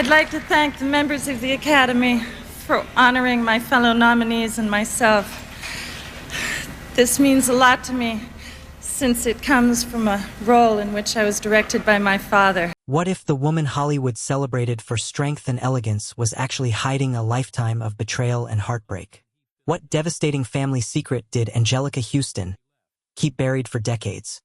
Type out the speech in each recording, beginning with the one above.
I'd like to thank the members of the Academy for honoring my fellow nominees and myself. This means a lot to me, since it comes from a role in which I was directed by my father. What if the woman Hollywood celebrated for strength and elegance was actually hiding a lifetime of betrayal and heartbreak? What devastating family secret did Anjelica Huston keep buried for decades?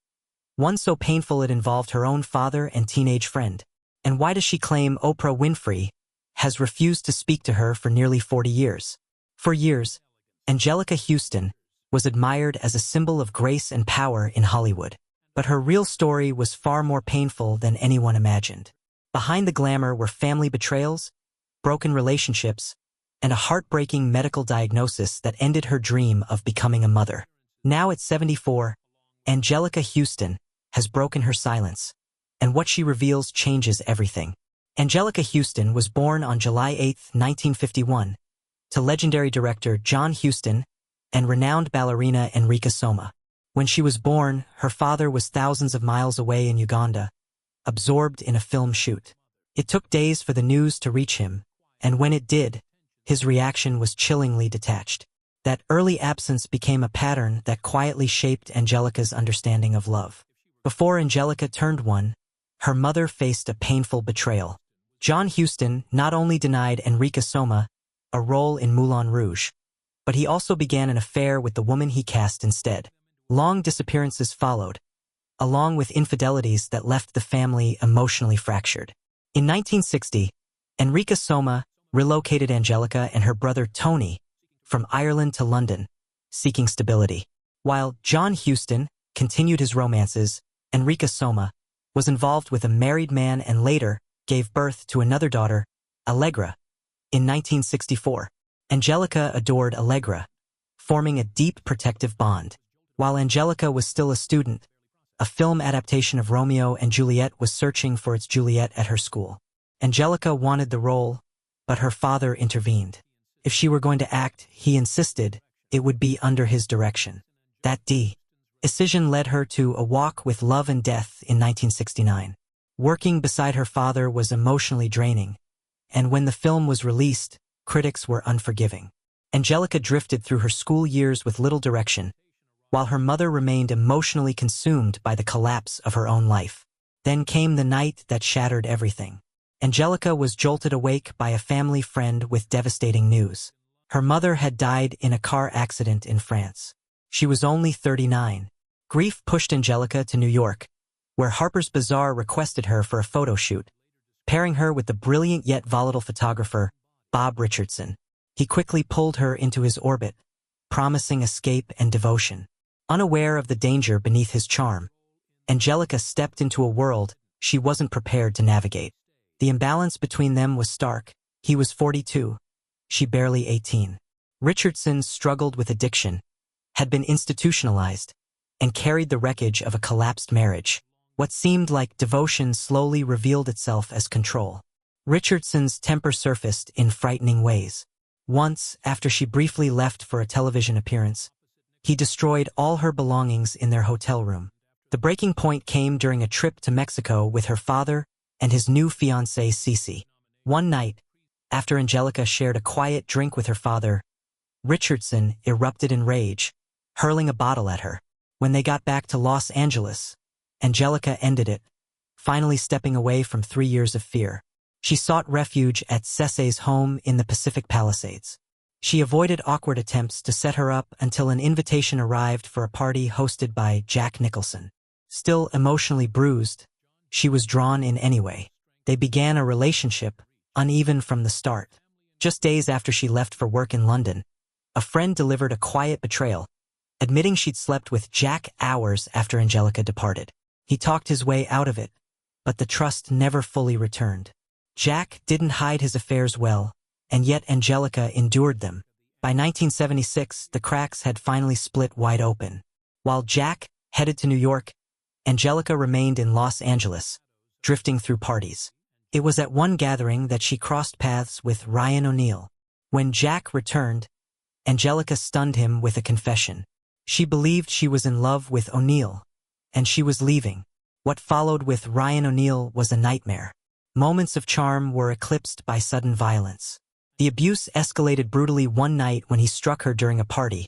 One so painful it involved her own father and teenage friend. And why does she claim Oprah Winfrey has refused to speak to her for nearly 40 years? For years, Anjelica Huston was admired as a symbol of grace and power in Hollywood. But her real story was far more painful than anyone imagined. Behind the glamour were family betrayals, broken relationships, and a heartbreaking medical diagnosis that ended her dream of becoming a mother. Now at 74, Anjelica Huston has broken her silence, and what she reveals changes everything. Anjelica Huston was born on July 8, 1951, to legendary director John Huston and renowned ballerina Enrica Soma. When she was born, her father was thousands of miles away in Uganda, absorbed in a film shoot. It took days for the news to reach him, and when it did, his reaction was chillingly detached. That early absence became a pattern that quietly shaped Anjelica's understanding of love. Before Anjelica turned one, her mother faced a painful betrayal. John Huston not only denied Enrica Soma a role in Moulin Rouge, but he also began an affair with the woman he cast instead. Long disappearances followed, along with infidelities that left the family emotionally fractured. In 1960, Enrica Soma relocated Anjelica and her brother Tony from Ireland to London, seeking stability. While John Huston continued his romances, Enrica Soma was involved with a married man and later gave birth to another daughter, Allegra, in 1964. Anjelica adored Allegra, forming a deep protective bond. While Anjelica was still a student, a film adaptation of Romeo and Juliet was searching for its Juliet at her school. Anjelica wanted the role, but her father intervened. If she were going to act, he insisted, it would be under his direction. That decision led her to A Walk with Love and Death in 1969. Working beside her father was emotionally draining, and when the film was released, critics were unforgiving. Anjelica drifted through her school years with little direction, while her mother remained emotionally consumed by the collapse of her own life. Then came the night that shattered everything. Anjelica was jolted awake by a family friend with devastating news. Her mother had died in a car accident in France. She was only 39. Grief pushed Anjelica to New York, where Harper's Bazaar requested her for a photo shoot, pairing her with the brilliant yet volatile photographer, Bob Richardson. He quickly pulled her into his orbit, promising escape and devotion. Unaware of the danger beneath his charm, Anjelica stepped into a world she wasn't prepared to navigate. The imbalance between them was stark. He was 42, she barely 18. Richardson struggled with addiction, had been institutionalized, and carried the wreckage of a collapsed marriage. What seemed like devotion slowly revealed itself as control. Richardson's temper surfaced in frightening ways. Once, after she briefly left for a television appearance, he destroyed all her belongings in their hotel room. The breaking point came during a trip to Mexico with her father and his new fiancée Cece. One night, after Anjelica shared a quiet drink with her father, Richardson erupted in rage, hurling a bottle at her. When they got back to Los Angeles, Anjelica ended it, finally stepping away from 3 years of fear. She sought refuge at Cece's home in the Pacific Palisades. She avoided awkward attempts to set her up until an invitation arrived for a party hosted by Jack Nicholson. Still emotionally bruised, she was drawn in anyway. They began a relationship, uneven from the start. Just days after she left for work in London, a friend delivered a quiet betrayal, admitting she'd slept with Jack hours after Anjelica departed. He talked his way out of it, but the trust never fully returned. Jack didn't hide his affairs well, and yet Anjelica endured them. By 1976, the cracks had finally split wide open. While Jack headed to New York, Anjelica remained in Los Angeles, drifting through parties. It was at one gathering that she crossed paths with Ryan O'Neal. When Jack returned, Anjelica stunned him with a confession. She believed she was in love with O'Neal, and she was leaving. What followed with Ryan O'Neal was a nightmare. Moments of charm were eclipsed by sudden violence. The abuse escalated brutally one night when he struck her during a party,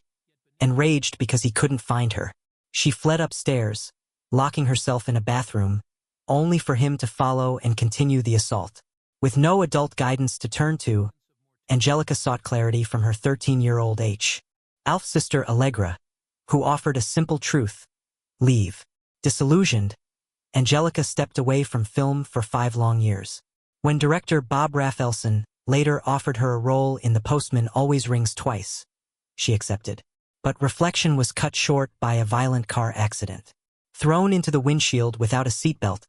enraged because he couldn't find her. She fled upstairs, locking herself in a bathroom, only for him to follow and continue the assault. With no adult guidance to turn to, Anjelica sought clarity from her 13-year-old Alf sister Allegra, who offered a simple truth: leave. Disillusioned, Anjelica stepped away from film for 5 long years. When director Bob Rafelson later offered her a role in The Postman Always Rings Twice, she accepted. But reflection was cut short by a violent car accident. Thrown into the windshield without a seatbelt,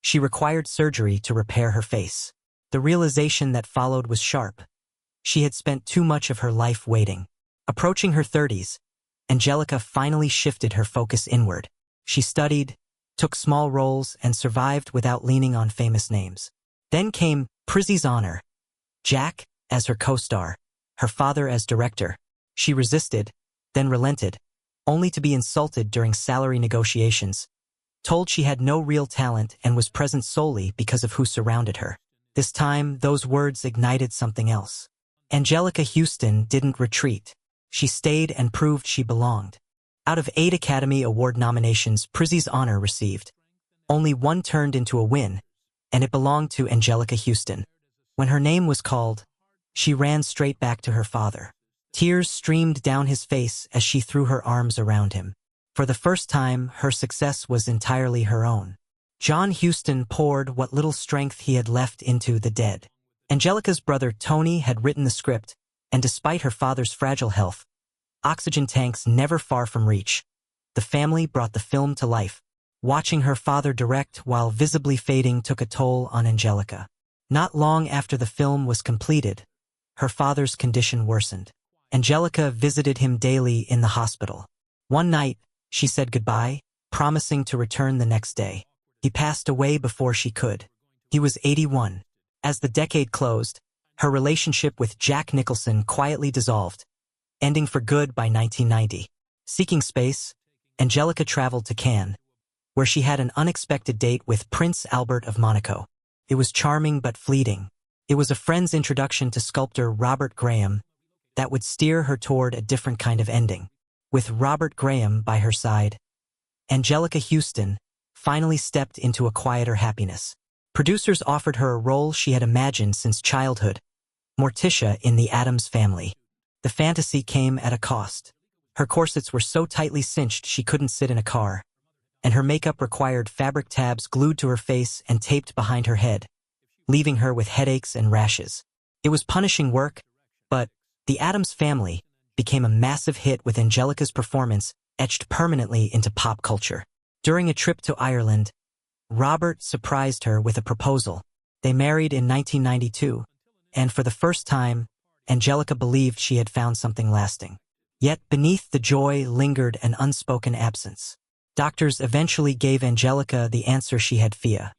she required surgery to repair her face. The realization that followed was sharp. She had spent too much of her life waiting. Approaching her 30s, Anjelica finally shifted her focus inward. She studied, took small roles, and survived without leaning on famous names. Then came Prizzy's Honor. Jack as her co-star, her father as director. She resisted, then relented, only to be insulted during salary negotiations, told she had no real talent and was present solely because of who surrounded her. This time, those words ignited something else. Anjelica Huston didn't retreat. She stayed and proved she belonged. Out of 8 Academy Award nominations Prizzy's Honor received, only 1 turned into a win, and it belonged to Anjelica Huston. When her name was called, she ran straight back to her father. Tears streamed down his face as she threw her arms around him. For the first time, her success was entirely her own. John Huston poured what little strength he had left into The Dead. Anjelica's brother Tony had written the script, and despite her father's fragile health, oxygen tanks never far from reach, the family brought the film to life. Watching her father direct while visibly fading took a toll on Anjelica. Not long after the film was completed, her father's condition worsened. Anjelica visited him daily in the hospital. One night, she said goodbye, promising to return the next day. He passed away before she could. He was 81. As the decade closed, her relationship with Jack Nicholson quietly dissolved, ending for good by 1990. Seeking space, Anjelica traveled to Cannes, where she had an unexpected date with Prince Albert of Monaco. It was charming but fleeting. It was a friend's introduction to sculptor Robert Graham that would steer her toward a different kind of ending. With Robert Graham by her side, Anjelica Huston finally stepped into a quieter happiness. Producers offered her a role she had imagined since childhood, Morticia in The Addams Family. The fantasy came at a cost. Her corsets were so tightly cinched she couldn't sit in a car, and her makeup required fabric tabs glued to her face and taped behind her head, leaving her with headaches and rashes. It was punishing work, but The Addams Family became a massive hit with Anjelica's performance etched permanently into pop culture. During a trip to Ireland, Robert surprised her with a proposal. They married in 1992, and for the first time, Anjelica believed she had found something lasting. Yet beneath the joy lingered an unspoken absence. Doctors eventually gave Anjelica the answer she had feared.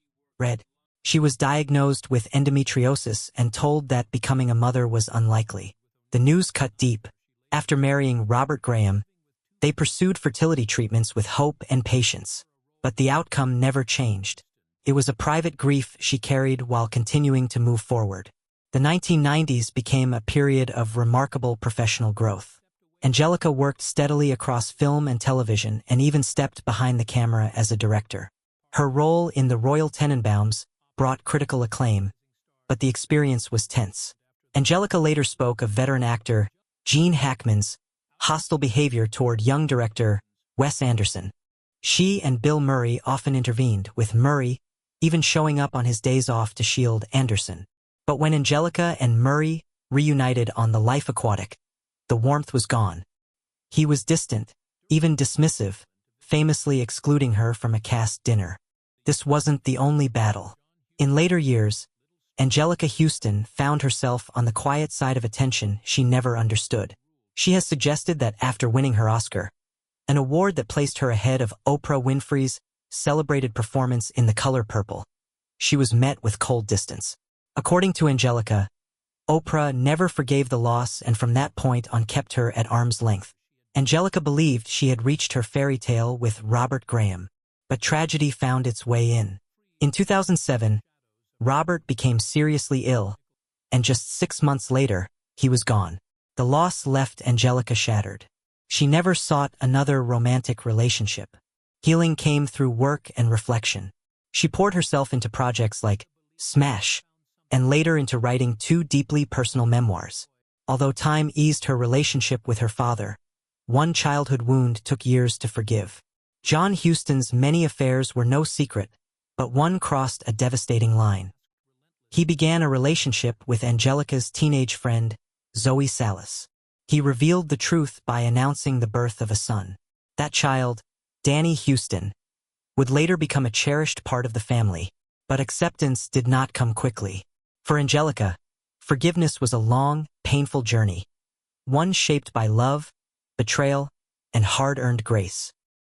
She was diagnosed with endometriosis and told that becoming a mother was unlikely. The news cut deep. After marrying Robert Graham, they pursued fertility treatments with hope and patience. But the outcome never changed. It was a private grief she carried while continuing to move forward. The 1990s became a period of remarkable professional growth. Anjelica worked steadily across film and television and even stepped behind the camera as a director. Her role in The Royal Tenenbaums brought critical acclaim, but the experience was tense. Anjelica later spoke of veteran actor Gene Hackman's hostile behavior toward young director Wes Anderson. She and Bill Murray often intervened, with Murray even showing up on his days off to shield Anderson. But when Anjelica and Murray reunited on The Life Aquatic, the warmth was gone. He was distant, even dismissive, famously excluding her from a cast dinner. This wasn't the only battle. In later years, Anjelica Huston found herself on the quiet side of attention she never understood. She has suggested that after winning her Oscar, an award that placed her ahead of Oprah Winfrey's celebrated performance in The Color Purple, she was met with cold distance. According to Anjelica, Oprah never forgave the loss and from that point on kept her at arm's length. Anjelica believed she had reached her fairy tale with Robert Graham, but tragedy found its way in. In 2007, Robert became seriously ill, and just 6 months later, he was gone. The loss left Anjelica shattered. She never sought another romantic relationship. Healing came through work and reflection. She poured herself into projects like Smash, and later into writing 2 deeply personal memoirs. Although time eased her relationship with her father, one childhood wound took years to forgive. John Huston's many affairs were no secret, but one crossed a devastating line. He began a relationship with Anjelica's teenage friend, Zoe Salas. He revealed the truth by announcing the birth of a son. That child, Danny Huston, would later become a cherished part of the family, but acceptance did not come quickly. For Anjelica, forgiveness was a long, painful journey, one shaped by love, betrayal, and hard-earned grace.